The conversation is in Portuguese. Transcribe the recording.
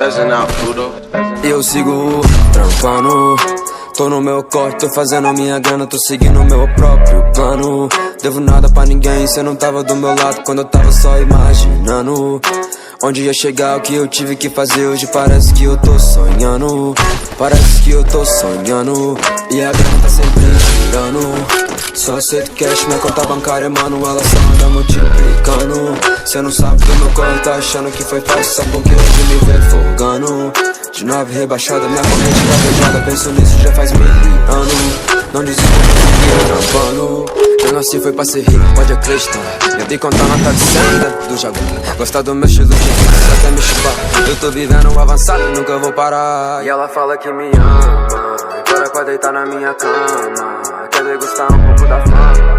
Spazzing out, Pluto. Eu sigo trampando, tô no meu corte, tô fazendo minha grana, tô seguindo meu próprio plano. Devo nada pra ninguém, cê não tava do meu lado quando eu tava só imaginando onde ia chegar, o que eu tive que fazer. Hoje parece que eu tô sonhando, parece que eu tô sonhando. E a grana tá sempre girando. Só aceito cash, minha conta bancária, mano, ela só anda multiplicando. Cê não sabe do meu corre, tá achando que foi fácil só porque hoje me vê folgando. De 9 rebaixada, minha corrente cravejada, penso nisso já faz 1000 anos. Não desisto, trampando. Eu nasci foi pra ser rico, pode acreditar. Eu dei contar nota de 100 dentro do Jaguar. Gosta do meu estilo de vida, até me chupar. Eu tô vivendo um avançado e nunca vou parar. E ela fala que me ama, agora pra deitar na minha cama. Quer degustar um pouco da fama.